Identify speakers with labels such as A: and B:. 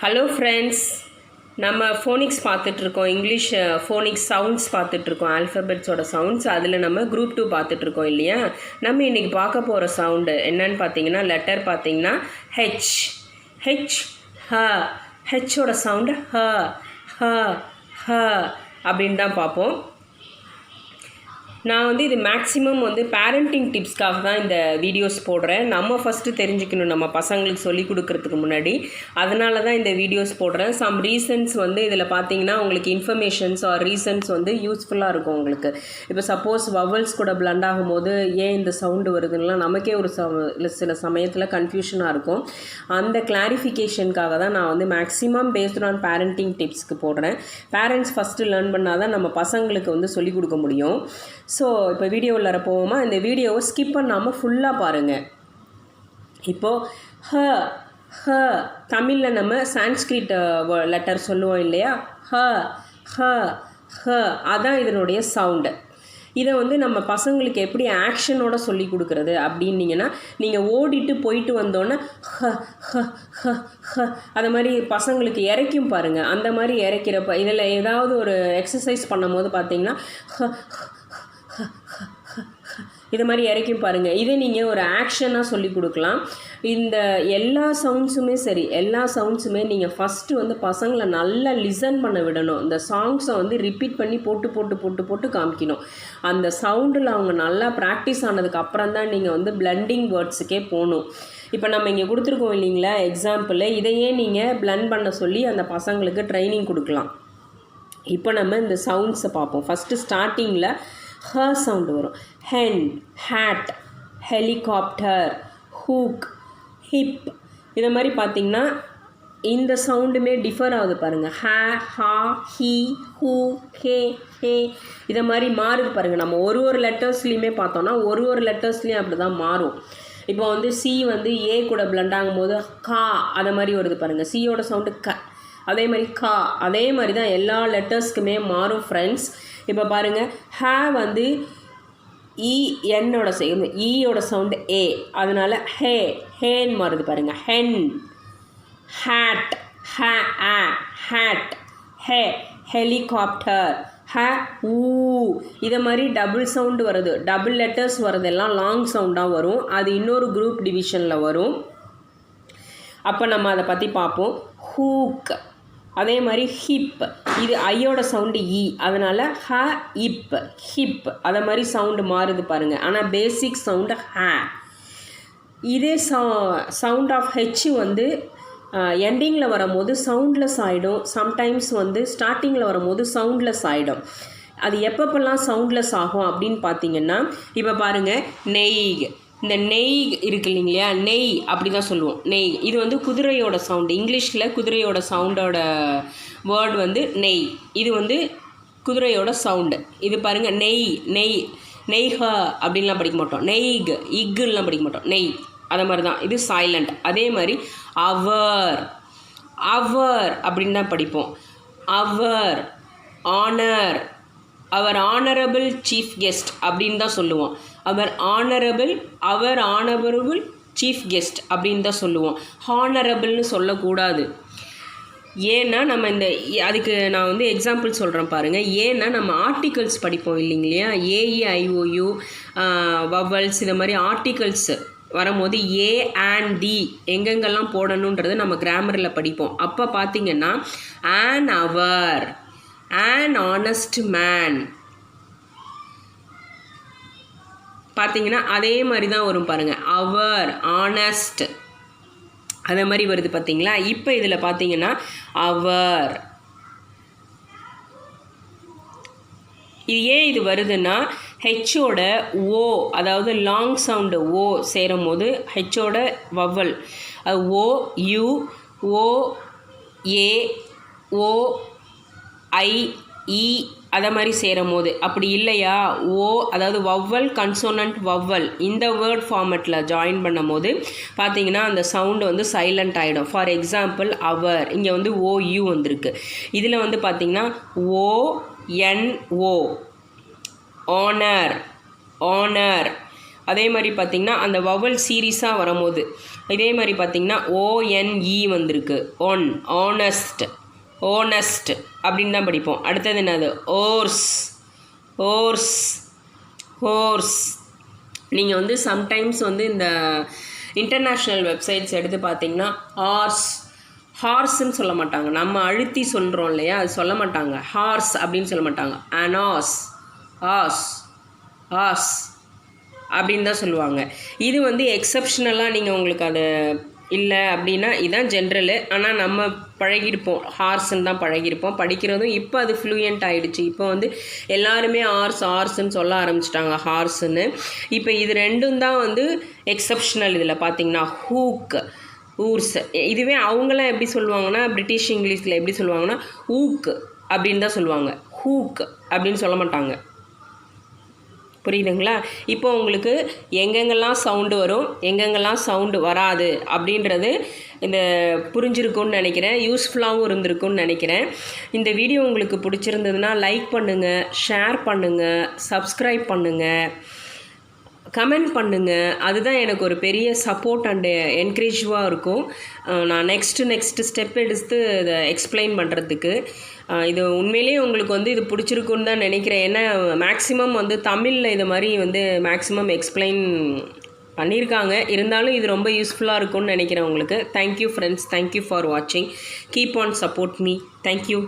A: Hello friends, நம்ம Phoenix பார்த்துட்ருக்கோம். English Phoenix sounds பார்த்துட்ருக்கோம், ஆல்ஃபபெட்ஸோட சவுண்ட்ஸ். அதில் நம்ம குரூப் 2 பார்த்துட்ருக்கோம் இல்லையா? நம்ம இன்றைக்கி பார்க்க போகிற சவுண்டு என்னன்னு பார்த்தீங்கன்னா, லெட்டர் பார்த்தீங்கன்னா ஹெச். ஹெச் ஹ. ஹெச்சோட சவுண்டு ஹ ஹ ஹ அப்படின்னு தான் பார்ப்போம். நான் இது மேக்ஸிமம் பேரண்டிங் டிப்ஸ்க்காக தான் இந்த வீடியோஸ் போடுறேன். நம்ம ஃபஸ்ட்டு தெரிஞ்சுக்கணும் நம்ம பசங்களுக்கு சொல்லிக் கொடுக்குறதுக்கு முன்னாடி. அதனால தான் இந்த வீடியோஸ் போடுறேன். சம் ரீசன்ஸ் இதில் பார்த்தீங்கன்னா உங்களுக்கு இன்ஃபர்மேஷன்ஸ் ஆர் ரீசன்ஸ் யூஸ்ஃபுல்லாக இருக்கும் உங்களுக்கு. இப்போ சப்போஸ் வவல்ஸ் கூட பிளண்ட் ஆகும்போது ஏன் இந்த சவுண்டு வருதுன்னா நமக்கே ஒரு சில சமயத்தில் கன்ஃபியூஷனாக இருக்கும். அந்த கிளாரிஃபிகேஷனுக்காக தான் நான் மேக்ஸிமம் பேஸ்ட் ஆன் பேரண்டிங் டிப்ஸ்க்கு போடுறேன். பேரண்ட்ஸ் ஃபஸ்ட்டு லேர்ன் பண்ணால் தான் நம்ம பசங்களுக்கு சொல்லிக் கொடுக்க முடியும். ஸோ இப்போ வீடியோவில் போவோமா? இந்த வீடியோவை ஸ்கிப் பண்ணாமல் ஃபுல்லாக பாருங்கள். இப்போது ஹ ஹ தமிழில் நம்ம சான்ஸ்கிரிட் லெட்டர் சொல்லுவோம் இல்லையா? ஹ ஹ ஹ அதான் இதனுடைய சவுண்டு. இதை நம்ம பசங்களுக்கு எப்படி ஆக்ஷனோட சொல்லி கொடுக்குறது அப்படின்னீங்கன்னா, நீங்கள் ஓடிட்டு போயிட்டு வந்தோன்னே ஹ ஹ ஹ ஹ அது மாதிரி பசங்களுக்கு இறைக்கும் பாருங்கள். அந்த மாதிரி இறைக்கிறப்ப இதில் ஏதாவது ஒரு எக்ஸசைஸ் பண்ணும் போது பார்த்தீங்கன்னா ஹ இது மாதிரி இறக்கும் பாருங்கள். இதை நீங்கள் ஒரு ஆக்ஷனாக சொல்லி கொடுக்கலாம். இந்த எல்லா சவுண்ட்ஸுமே சரி, எல்லா சவுண்ட்ஸுமே நீங்கள் ஃபஸ்ட்டு பசங்களை நல்லா லிசன் பண்ண விடணும். இந்த சாங்ஸை ரிப்பீட் பண்ணி போட்டு போட்டு போட்டு போட்டு காமிக்கணும். அந்த சவுண்டில் அவங்க நல்லா ப்ராக்டிஸ் ஆனதுக்கு அப்புறம் தான் நீங்கள் பிளண்டிங் வேர்ட்ஸுக்கே போகணும். இப்போ நம்ம இங்கே கொடுத்துருக்கோம் இல்லைங்களா எக்ஸாம்பிள், இதையே நீங்கள் பிளண்ட் பண்ண சொல்லி அந்த பசங்களுக்கு ட்ரைனிங் கொடுக்கலாம். இப்போ நம்ம இந்த சவுண்ட்ஸை பார்ப்போம். ஃபஸ்ட்டு ஸ்டார்டிங்கில் ஹ சவுண்டு வரும். Hen, hat, helicopter, hook, hip. இதை மாதிரி பார்த்திங்கன்னா இந்த சவுண்டுமே டிஃபர் ஆகுது பாருங்கள். ஹ, ஹா, ஹி, ஹூ, ஹே, ஹே இதை மாதிரி மாறுது பாருங்கள். நம்ம ஒரு லெட்டர்ஸ்லேயுமே பார்த்தோன்னா ஒரு லெட்டர்ஸ்லேயும் அப்படி தான் மாறும். இப்போ சி ஏ கூட பிளண்ட் ஆகும்போது கா அதை மாதிரி வருது பாருங்கள். சியோட சவுண்டு க, அதே மாதிரி கா, அதே மாதிரி தான் எல்லா லெட்டர்ஸ்க்குமே மாறும் ஃப்ரெண்ட்ஸ். இப்போ பாருங்கள், ஹே இ என்னோட சவுண்டு, ஈயோட சவுண்டு ஏ, அதனால் ஹே ஹேன்னு மாறுது பாருங்கள். ஹென், ஹேட், ஹ ஆ ஹேட், ஹே ஹெலிகாப்டர், ஹ ஊ இதை மாதிரி டபுள் சவுண்டு வருது. டபுள் லெட்டர்ஸ் வரதெல்லாம் லாங் சவுண்டாக வரும். அது இன்னொரு குரூப் டிவிஷனில் வரும். அப்போ நம்ம அதை பற்றி பார்ப்போம். ஹூக், அதே மாதிரி ஹிப், இது ஐயோட சவுண்டு இ, அதனால் ஹ இப், ஹிப் அதை மாதிரி சவுண்டு மாறுது பாருங்கள். ஆனால் பேசிக் சவுண்டு ஹ. இதே சவுண்ட் ஆஃப் ஹெச் எண்டிங்கில் வரும்போது சவுண்ட்லெஸ் ஆகிடும். சம்டைம்ஸ் ஸ்டார்டிங்கில் வரும்போது சவுண்ட்லெஸ் ஆகிடும். அது எப்பப்பெல்லாம் சவுண்ட்லெஸ் ஆகும் அப்படின்னு பார்த்தீங்கன்னா, இப்போ பாருங்கள், நெய், இந்த நெய் இருக்கு இல்லைங்களா, நெய் அப்படி தான் சொல்லுவோம். நெய் இது குதிரையோட சவுண்டு. இங்கிலீஷில் குதிரையோட சவுண்டோட வேர்டு நெய். இது குதிரையோட சவுண்டு. இது பாருங்கள், நெய் நெய் நெய்ஹ அப்படின்லாம் படிக்க மாட்டோம். நெய்க் இக்குலாம் படிக்க மாட்டோம். நெய் அதை மாதிரி தான். இது சைலண்ட். அதே மாதிரி அவர், அவர் அப்படின்னு தான் படிப்போம். அவர், ஆனர், அவர் ஆனரபிள் சீஃப் கெஸ்ட் அப்படின்னு தான் சொல்லுவோம். அவர் ஆனரபிள் சீஃப் கெஸ்ட் அப்படின்னு தான் சொல்லுவோம். ஹானரபிள்னு சொல்லக்கூடாது. ஏன்னா நம்ம அதுக்கு நான் எக்ஸாம்பிள் சொல்கிறேன் பாருங்கள். ஏன்னா நம்ம ஆர்டிகல்ஸ் படிப்போம் இல்லைங்களா, ஏஇஐஓயு வவல்ஸ் இதை மாதிரி ஆர்டிகல்ஸ் வரும்போது ஏ அண்ட் டி எங்கெங்கெல்லாம் போடணுன்றது நம்ம கிராமரில் படிப்போம். அப்போ பார்த்திங்கன்னா an hour, an honest man பார்த்தீங்கன்னா அதே மாதிரி தான் வரும் பாருங்கள். அவர், ஆனஸ்ட் அதே மாதிரி வருது பார்த்தீங்களா. இப்போ இதில் பார்த்தீங்கன்னா அவர், இது ஏன் இது வருதுன்னா ஹெச்சோட ஓ, அதாவது லாங் சவுண்டு ஓ சேரும் போது ஹெச்சோட வவல் ஓ, யூ, ஓ, ஏ, ஓ, ஐ, இ அதை மாதிரி சேரும் போது. அப்படி இல்லையா ஓ, அதாவது வவ்வல், கன்சோனன்ட், வவ்வல் இந்த வேர்ட் ஃபார்மேட்டில் ஜாயின் பண்ணும் போது பார்த்தீங்கன்னா அந்த சவுண்டு சைலண்ட் ஆகிடும். ஃபார் எக்ஸாம்பிள் அவர், இங்கே ஓ யூ வந்திருக்கு. இதில் பார்த்தீங்கன்னா ஓ என் ஓ, ஆனர், ஆனர் அதே மாதிரி பார்த்திங்கன்னா அந்த வவல் சீரீஸாக வரும்போது இதே மாதிரி பார்த்திங்கன்னா ONE வந்திருக்கு. ஆனஸ்ட் அப்படின்னு தான் படிப்போம். அடுத்தது என்னது? ஹோர்ஸ். நீங்கள் வந்து சம்டைம்ஸ் வந்து இந்த இன்டர்நேஷ்னல் வெப்சைட்ஸ் எடுத்து பார்த்தீங்கன்னா ஹார்ஸ்ன்னு சொல்ல மாட்டாங்க. நம்ம அழுத்தி சொல்கிறோம் இல்லையா, அது சொல்ல மாட்டாங்க. ஹார்ஸ் அப்படின்னு சொல்ல மாட்டாங்க. ஆஸ் அப்படின்னு தான் சொல்லுவாங்க. இது வந்து எக்ஸப்ஷனலாக நீங்கள் உங்களுக்கு அது இல்லை அப்படின்னா இதுதான் ஜென்ரலு. ஆனால் நம்ம பழகியிருப்போம், ஹார்ஸ்ன்னு தான் பழகியிருப்போம். படிக்கிறதும் இப்போ அது ஃப்ளூயண்ட் ஆகிடுச்சு. இப்போ வந்து எல்லாருமே ஆர்ஸ்ன்னு சொல்ல ஆரம்பிச்சிட்டாங்க, ஹார்ஸ்ன்னு. இப்போ இது ரெண்டும் தான் வந்து எக்ஸப்ஷனல். இதில் பார்த்திங்கன்னா ஊர்ஸ். இதுவே அவங்களாம் எப்படி சொல்லுவாங்கன்னா, பிரிட்டிஷ் இங்கிலீஷில் எப்படி சொல்லுவாங்கன்னா ஊக் அப்படின்னு தான் சொல்லுவாங்க. ஹூக் அப்படின்னு சொல்ல மாட்டாங்க. புரியுதுங்களா? இப்போ உங்களுக்கு எங்கெங்கெல்லாம் சவுண்டு வரும், எங்கெங்கெல்லாம் சவுண்டு வராது அப்படின்றது இந்த புரிஞ்சிருக்கும்னு நினைக்கிறேன். யூஸ்ஃபுல்லாகவும் இருந்திருக்கும்னு நினைக்கிறேன். இந்த வீடியோ உங்களுக்கு பிடிச்சிருந்ததுன்னா லைக் பண்ணுங்கள், ஷேர் பண்ணுங்கள், சப்ஸ்கிரைப் பண்ணுங்கள், கமெண்ட் பண்ணுங்கள். அதுதான் எனக்கு ஒரு பெரிய சப்போர்ட் அண்டு என்கரேஜிவாக இருக்கும். நான் நெக்ஸ்ட்டு ஸ்டெப் எடுத்து இதை எக்ஸ்பிளைன் பண்ணுறதுக்கு. இது உண்மையிலேயே உங்களுக்கு வந்து இது பிடிச்சிருக்குன்னு தான் நினைக்கிறேன். ஏன்னா மேக்ஸிமம் வந்து தமிழில் இது மாதிரி வந்து மேக்ஸிமம் எக்ஸ்பிளைன் பண்ணியிருக்காங்க. இருந்தாலும் இது ரொம்ப யூஸ்ஃபுல்லாக இருக்கும்னு நினைக்கிறேன் உங்களுக்கு. தேங்க்யூ ஃப்ரெண்ட்ஸ், தேங்க்யூ ஃபார் வாட்சிங். Keep on support me. Thank you.